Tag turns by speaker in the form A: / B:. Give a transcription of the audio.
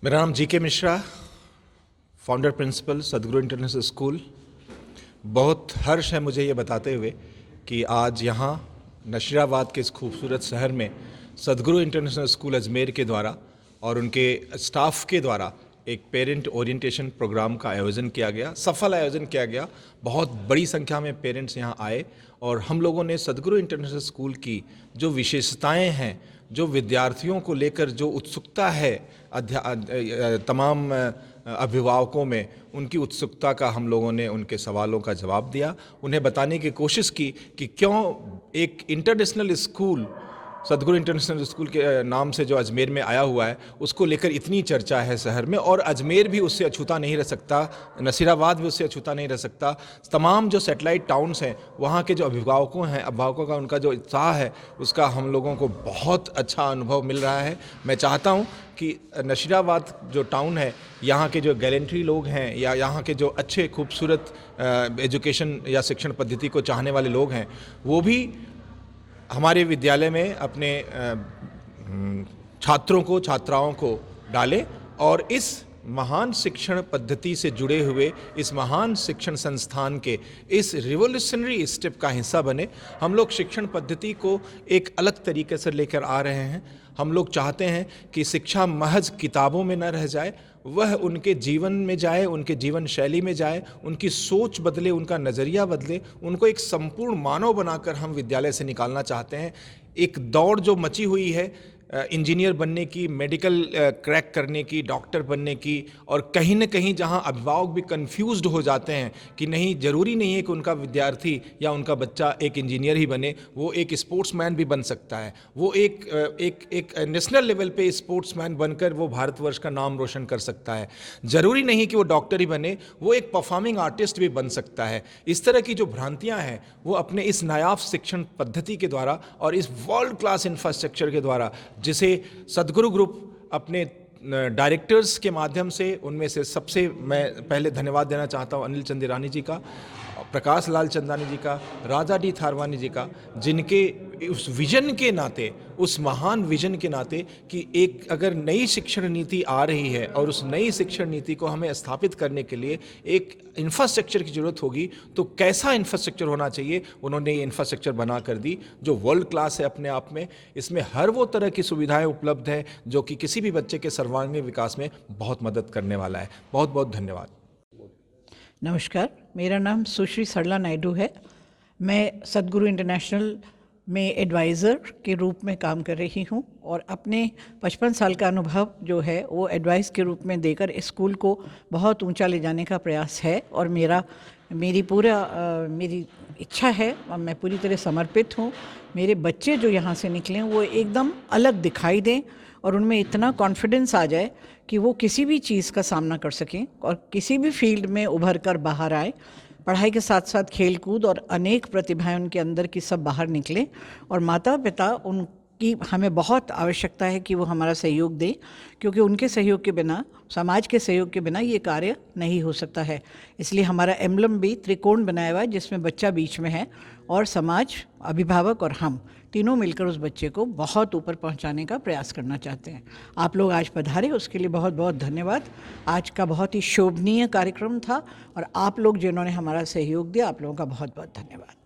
A: मेरा नाम जी के मिश्रा, फाउंडर प्रिंसिपल सदगुरु इंटरनेशनल स्कूल। बहुत हर्ष है मुझे ये बताते हुए कि आज यहाँ नशीराबाद के इस खूबसूरत शहर में सदगुरु इंटरनेशनल स्कूल अजमेर के द्वारा और उनके स्टाफ के द्वारा एक पेरेंट ओरिएंटेशन प्रोग्राम का आयोजन किया गया, सफल आयोजन किया गया। बहुत बड़ी संख्या में पेरेंट्स यहाँ आए और हम लोगों ने सदगुरु इंटरनेशनल स्कूल की जो विशेषताएं हैं, जो विद्यार्थियों को लेकर जो उत्सुकता है तमाम अभिभावकों में, उनकी उत्सुकता का हम लोगों ने उनके सवालों का जवाब दिया। उन्हें बताने की कोशिश की कि क्यों एक इंटरनेशनल स्कूल, सदगुरु इंटरनेशनल स्कूल के नाम से जो अजमेर में आया हुआ है, उसको लेकर इतनी चर्चा है शहर में, और अजमेर भी उससे अछूता नहीं रह सकता, नसीराबाद भी उससे अछूता नहीं रह सकता। तमाम जो सैटेलाइट टाउन्स हैं, वहाँ के जो अभिभावकों का उनका जो उत्साह है, उसका हम लोगों को बहुत अच्छा अनुभव मिल रहा है। मैं चाहता हूँ कि नशीराबाद जो टाउन है, यहाँ के जो गैलेंट्री लोग हैं या यहाँ के जो अच्छे खूबसूरत एजुकेशन या शिक्षण पद्धति को चाहने वाले लोग हैं, वो भी हमारे विद्यालय में अपने छात्राओं को डालें और इस महान शिक्षण पद्धति से जुड़े हुए इस महान शिक्षण संस्थान के इस रिवोल्यूशनरी स्टेप का हिस्सा बने। हम लोग शिक्षण पद्धति को एक अलग तरीके से लेकर आ रहे हैं। हम लोग चाहते हैं कि शिक्षा महज किताबों में न रह जाए, वह उनके जीवन में जाए, उनके जीवन शैली में जाए, उनकी सोच बदले, उनका नज़रिया बदले, उनको एक संपूर्ण मानव बनाकर हम विद्यालय से निकालना चाहते हैं। एक दौड़ जो मची हुई है इंजीनियर बनने की, मेडिकल क्रैक करने की, डॉक्टर बनने की, और कहीं न कहीं जहां अभिभावक भी कंफ्यूज्ड हो जाते हैं कि नहीं, ज़रूरी नहीं है कि उनका विद्यार्थी या उनका बच्चा एक इंजीनियर ही बने, वो एक स्पोर्ट्समैन भी बन सकता है, वो एक नेशनल लेवल पे स्पोर्ट्समैन बनकर वो भारतवर्ष का नाम रोशन कर सकता है। ज़रूरी नहीं कि वो डॉक्टर ही बने, वो एक परफॉर्मिंग आर्टिस्ट भी बन सकता है। इस तरह की जो भ्रांतियाँ हैं, वो अपने इस नायाब शिक्षण पद्धति के द्वारा और इस वर्ल्ड क्लास इंफ्रास्ट्रक्चर के द्वारा, जिसे सदगुरु ग्रुप अपने डायरेक्टर्स के माध्यम से, उनमें से सबसे मैं पहले धन्यवाद देना चाहता हूं अनिल चंदेरानी जी का, प्रकाश लाल चंदानी जी का, राजा डी थारवानी जी का, जिनके उस विजन के नाते, उस महान विजन के नाते कि एक अगर नई शिक्षण नीति आ रही है और उस नई शिक्षण नीति को हमें स्थापित करने के लिए एक इंफ्रास्ट्रक्चर की ज़रूरत होगी, तो कैसा इंफ्रास्ट्रक्चर होना चाहिए, उन्होंने ये इंफ्रास्ट्रक्चर बना कर दी जो वर्ल्ड क्लास है अपने आप में। इसमें हर वो तरह की सुविधाएं उपलब्ध है जो कि किसी भी बच्चे के सर्वांगीण विकास में बहुत मदद करने वाला है। बहुत बहुत धन्यवाद।
B: नमस्कार, मेरा नाम सुश्री सरला नायडू है। मैं सदगुरु इंटरनेशनल में एडवाइज़र के रूप में काम कर रही हूं और अपने 55 साल का अनुभव जो है वो एडवाइस के रूप में देकर इस स्कूल को बहुत ऊंचा ले जाने का प्रयास है। और मेरी इच्छा है और मैं पूरी तरह समर्पित हूं। मेरे बच्चे जो यहाँ से निकलें वो एकदम अलग दिखाई दें और उनमें इतना कॉन्फिडेंस आ जाए कि वो किसी भी चीज़ का सामना कर सकें और किसी भी फील्ड में उभर कर बाहर आए। पढ़ाई के साथ साथ खेल कूद और अनेक प्रतिभाएं उनके अंदर की सब बाहर निकलें। और माता पिता उनकी हमें बहुत आवश्यकता है कि वो हमारा सहयोग दें, क्योंकि उनके सहयोग के बिना, समाज के सहयोग के बिना ये कार्य नहीं हो सकता है। इसलिए हमारा एम्बलम भी त्रिकोण बनाया हुआ है, जिसमें बच्चा बीच में है और समाज, अभिभावक और हम तीनों मिलकर उस बच्चे को बहुत ऊपर पहुंचाने का प्रयास करना चाहते हैं। आप लोग आज पधारे, उसके लिए बहुत बहुत धन्यवाद। आज का बहुत ही शोभनीय कार्यक्रम था और आप लोग जिन्होंने हमारा सहयोग दिया, आप लोगों का बहुत बहुत धन्यवाद।